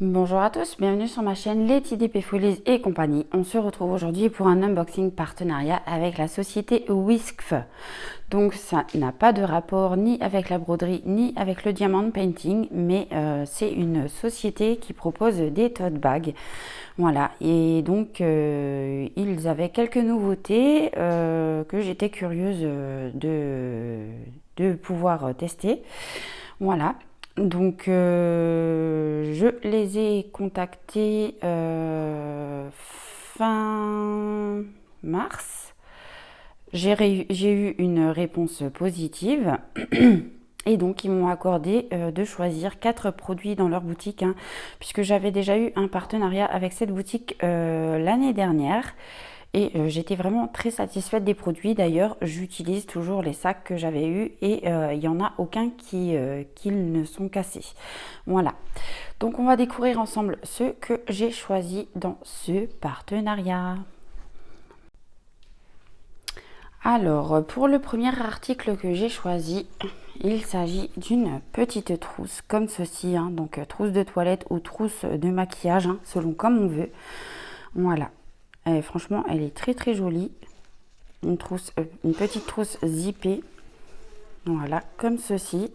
Bonjour à tous, bienvenue sur ma chaîne Letty DP Folies et compagnie. On se retrouve aujourd'hui pour un unboxing partenariat avec la société Whiskf. Donc ça n'a pas de rapport ni avec la broderie ni avec le diamond painting, mais c'est une société qui propose des tote bags. Voilà, et donc ils avaient quelques nouveautés que j'étais curieuse de pouvoir tester. Voilà. Donc, je les ai contactés fin mars. J'ai eu une réponse positive. Et donc, ils m'ont accordé de choisir 4 produits dans leur boutique, hein, puisque j'avais déjà eu un partenariat avec cette boutique l'année dernière. Et j'étais vraiment très satisfaite des produits. D'ailleurs, j'utilise toujours les sacs que j'avais eus et il n'y en a aucun qui ne sont cassés. Voilà. Donc, on va découvrir ensemble ceux que j'ai choisis dans ce partenariat. Alors, pour le premier article que j'ai choisi, il s'agit d'une petite trousse comme ceci. Hein, donc, trousse de toilette ou trousse de maquillage, hein, selon comme on veut. Voilà. Franchement, elle est très très jolie. Une petite trousse zippée. Voilà, comme ceci.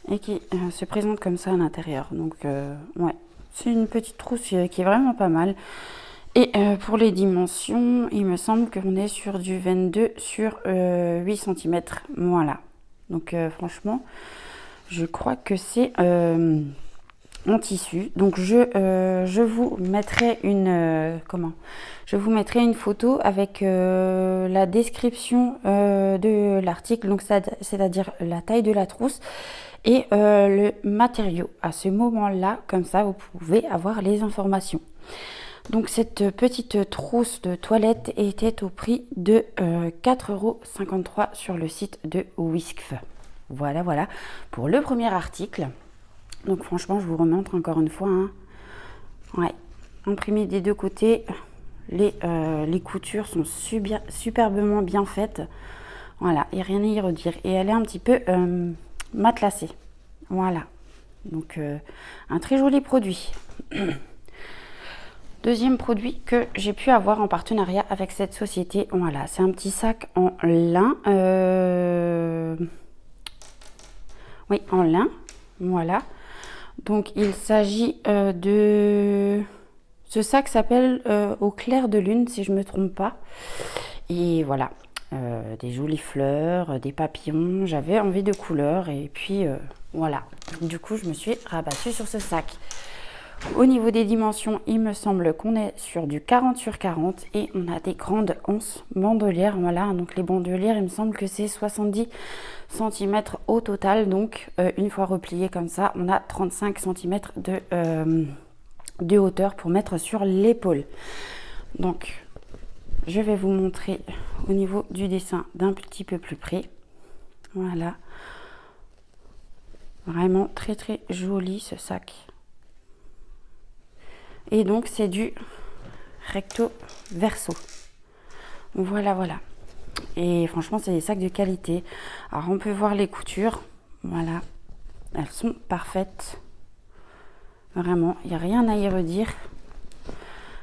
Et qui se présente comme ça à l'intérieur. Donc, ouais, c'est une petite trousse qui est vraiment pas mal. Et pour les dimensions, il me semble qu'on est sur du 22 sur 8 cm. Voilà. Donc, franchement, je crois que c'est en tissu. Donc je vous mettrai je vous mettrai une photo avec la description de l'article, donc c'est-à-dire la taille de la trousse et le matériau à ce moment-là, comme ça vous pouvez avoir les informations. Donc cette petite trousse de toilette était au prix de 4,53 € sur le site de Whiskf. Voilà pour le premier article. Donc franchement, je vous remontre encore une fois. Hein. Ouais, imprimé des deux côtés. Les coutures sont superbement bien faites. Voilà, et rien à y redire. Et elle est un petit peu matelassée. Voilà. Donc un très joli produit. Deuxième produit que j'ai pu avoir en partenariat avec cette société. Voilà, c'est un petit sac en lin. Oui, en lin. Voilà. Donc, il s'agit de... Ce sac s'appelle Au clair de lune, si je ne me trompe pas. Et voilà, des jolies fleurs, des papillons. J'avais envie de couleurs et puis voilà. Du coup, je me suis rabattue sur ce sac. Au niveau des dimensions, il me semble qu'on est sur du 40 sur 40 et on a des grandes anses bandolières. Voilà, donc les bandolières, il me semble que c'est 70 cm au total. Donc, une fois replié comme ça, on a 35 cm de hauteur pour mettre sur l'épaule. Donc, je vais vous montrer au niveau du dessin d'un petit peu plus près. Voilà. Vraiment très très joli ce sac. Et donc, c'est du recto verso. Voilà. Et franchement, c'est des sacs de qualité. Alors, on peut voir les coutures. Voilà. Elles sont parfaites. Vraiment, il n'y a rien à y redire.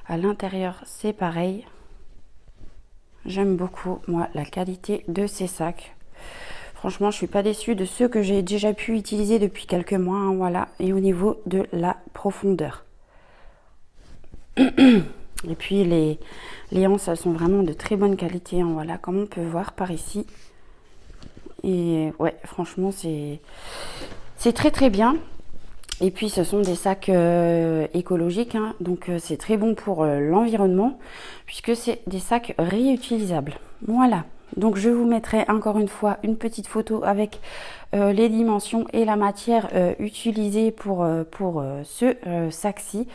À l'intérieur, c'est pareil. J'aime beaucoup, moi, la qualité de ces sacs. Franchement, je ne suis pas déçue de ceux que j'ai déjà pu utiliser depuis quelques mois. Hein, voilà. Et au niveau de la profondeur. Et puis les anses, elles sont vraiment de très bonne qualité, hein, voilà, comme on peut voir par ici. Et ouais, franchement, c'est très très bien. Et puis ce sont des sacs écologiques, hein, donc c'est très bon pour l'environnement, puisque c'est des sacs réutilisables. Voilà. Donc je vous mettrai encore une fois une petite photo avec les dimensions et la matière utilisée pour ce sac-ci.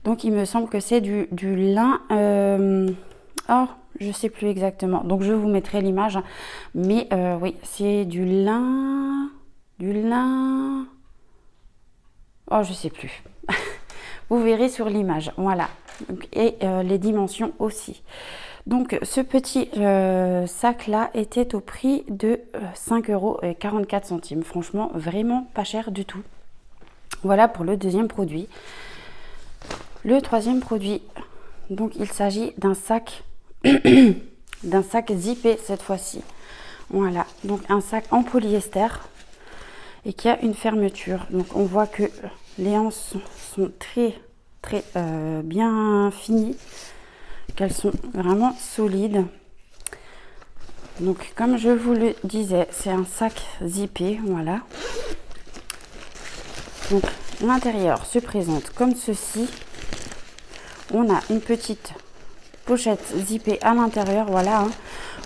Donc il me semble que c'est du lin. Oh, je sais plus exactement. Donc je vous mettrai l'image. Mais oui, c'est du lin. Du lin. Oh, je sais plus. Vous verrez sur l'image. Voilà. Donc, et les dimensions aussi. Donc ce petit sac là était au prix de 5,44 €. Franchement, vraiment pas cher du tout. Voilà pour le deuxième produit. Le troisième produit, donc il s'agit d'un sac, d'un sac zippé cette fois-ci. Voilà, donc un sac en polyester et qui a une fermeture. Donc on voit que les anses sont très bien finies, qu'elles sont vraiment solides. Donc comme je vous le disais, c'est un sac zippé, voilà. Donc l'intérieur se présente comme ceci. On a une petite pochette zippée à l'intérieur, voilà, hein,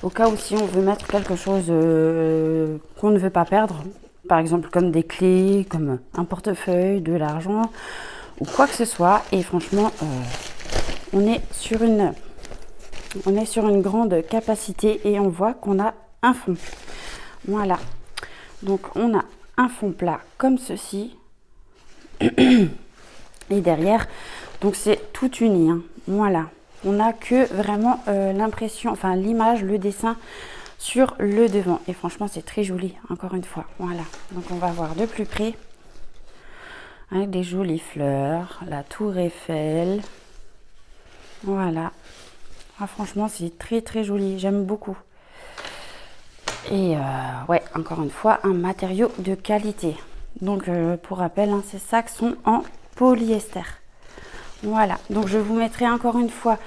au cas où si on veut mettre quelque chose qu'on ne veut pas perdre, par exemple comme des clés, comme un portefeuille, de l'argent ou quoi que ce soit. Et franchement, on est sur une grande capacité et on voit qu'on a un fond. Voilà, donc on a un fond plat comme ceci. Et derrière, donc c'est tout uni, hein. Voilà, on n'a que vraiment l'impression, enfin l'image, le dessin sur le devant. Et franchement, c'est très joli, encore une fois. Voilà, donc on va voir de plus près. Avec des jolies fleurs, la tour Eiffel. Voilà. Ah, franchement, c'est très joli, j'aime beaucoup. Et ouais, encore une fois, un matériau de qualité. Donc pour rappel, hein, ces sacs sont en polyester. Voilà, donc je vous mettrai encore une fois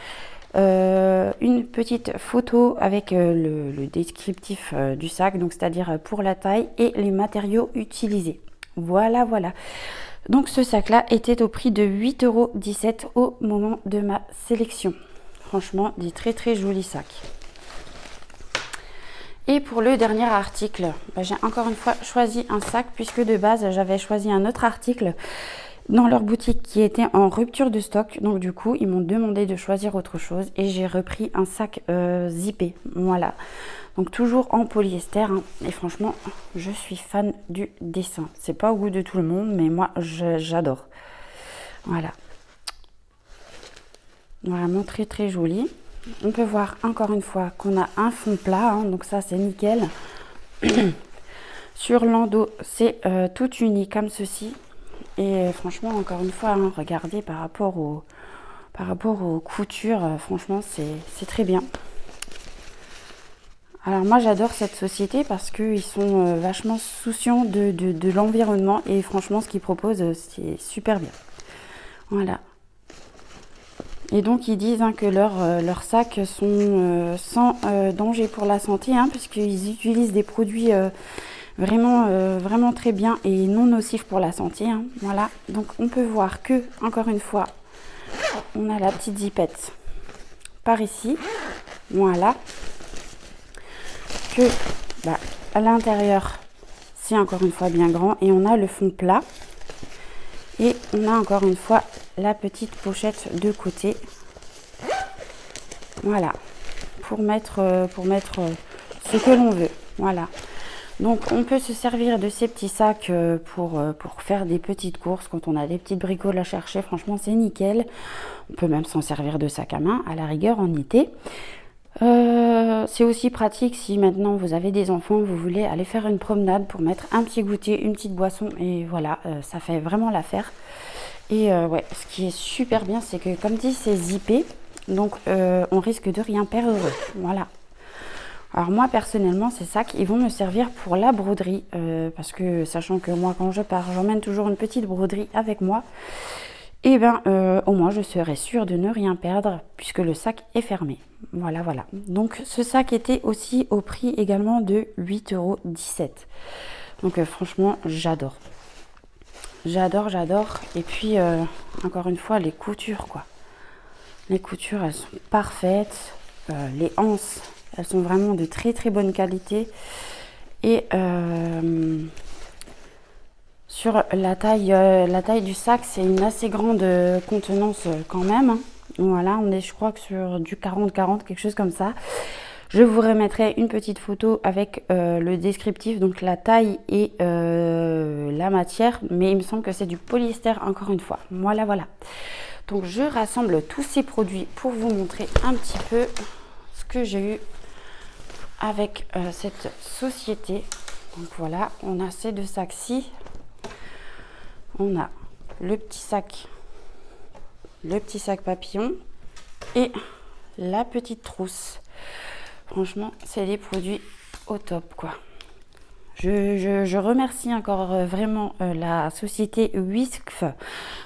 une petite photo avec le descriptif du sac, donc c'est-à-dire pour la taille et les matériaux utilisés. Voilà. Donc ce sac-là était au prix de 8,17 € au moment de ma sélection. Franchement, des très jolis sacs. Et pour le dernier article, j'ai encore une fois choisi un sac puisque de base j'avais choisi un autre article dans leur boutique qui était en rupture de stock. Donc du coup, ils m'ont demandé de choisir autre chose et j'ai repris un sac zippé. Voilà. Donc toujours en polyester, hein. Et franchement, je suis fan du dessin. C'est pas au goût de tout le monde, mais moi j'adore. Voilà. Vraiment très joli. On peut voir encore une fois qu'on a un fond plat, hein, donc ça c'est nickel. Sur l'endos, c'est tout uni comme ceci. Et franchement, encore une fois, hein, regardez par rapport aux coutures, franchement c'est très bien. Alors moi j'adore cette société parce qu'ils sont vachement souciants de l'environnement et franchement ce qu'ils proposent c'est super bien. Voilà. Et donc ils disent hein, que leurs sacs sont sans danger pour la santé, hein, puisqu'ils utilisent des produits vraiment très bien et non nocifs pour la santé, hein. Voilà, donc on peut voir que, encore une fois, on a la petite zippette par ici. Voilà. Que à l'intérieur, c'est encore une fois bien grand et on a le fond plat. Et on a encore une fois la petite pochette de côté. Voilà. Pour mettre ce que l'on veut. Voilà. Donc on peut se servir de ces petits sacs pour faire des petites courses quand on a des petites bricoles à chercher. Franchement, c'est nickel. On peut même s'en servir de sac à main à la rigueur en été. C'est aussi pratique si maintenant vous avez des enfants, vous voulez aller faire une promenade pour mettre un petit goûter, une petite boisson et voilà, ça fait vraiment l'affaire. Et ouais, ce qui est super bien, c'est que comme dit, c'est zippé, donc on risque de rien perdre. Voilà. Alors moi personnellement, ces sacs, ils vont me servir pour la broderie parce que sachant que moi quand je pars, j'emmène toujours une petite broderie avec moi. Et bien au moins je serai sûre de ne rien perdre puisque le sac est fermé. Voilà. Donc ce sac était aussi au prix également de 8,17 €. Donc franchement, j'adore. J'adore. Et puis encore une fois, les coutures quoi. Les coutures, elles sont parfaites. Les anses, elles sont vraiment de très bonne qualité. Et sur la taille du sac, c'est une assez grande contenance quand même. Voilà, on est je crois que sur du 40-40, quelque chose comme ça. Je vous remettrai une petite photo avec le descriptif, donc la taille et la matière. Mais il me semble que c'est du polyester encore une fois. Voilà. Donc je rassemble tous ces produits pour vous montrer un petit peu ce que j'ai eu avec cette société. Donc voilà, on a ces deux sacs-ci. On a le petit sac papillon et la petite trousse. Franchement, c'est des produits au top, quoi. Je remercie encore vraiment la société Whiskf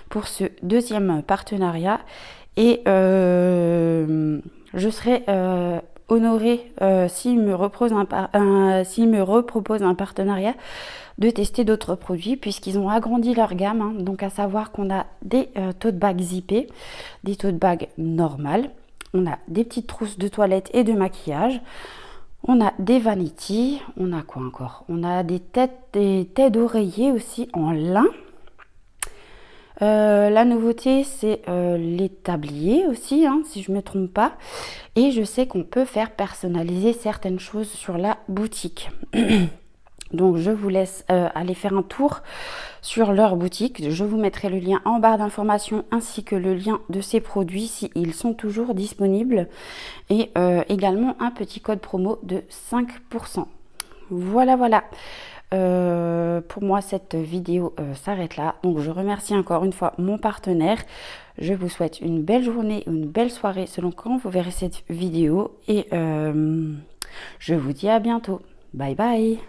pour ce deuxième partenariat et je serai honorée s'il me repropose un partenariat de tester d'autres produits puisqu'ils ont agrandi leur gamme, hein. Donc à savoir qu'on a des tote bags zippés, des tote bags normales, on a des petites trousses de toilette et de maquillage. On a des vanities, on a quoi encore? On a des têtes d'oreiller aussi en lin. La nouveauté, c'est les tabliers aussi, hein, si je ne me trompe pas. Et je sais qu'on peut faire personnaliser certaines choses sur la boutique. Donc, je vous laisse aller faire un tour sur leur boutique. Je vous mettrai le lien en barre d'informations ainsi que le lien de ces produits s'ils sont toujours disponibles. Et également un petit code promo de 5%. Voilà, voilà. Pour moi, cette vidéo s'arrête là. Donc, je remercie encore une fois mon partenaire. Je vous souhaite une belle journée, une belle soirée selon quand vous verrez cette vidéo. Et je vous dis à bientôt. Bye bye.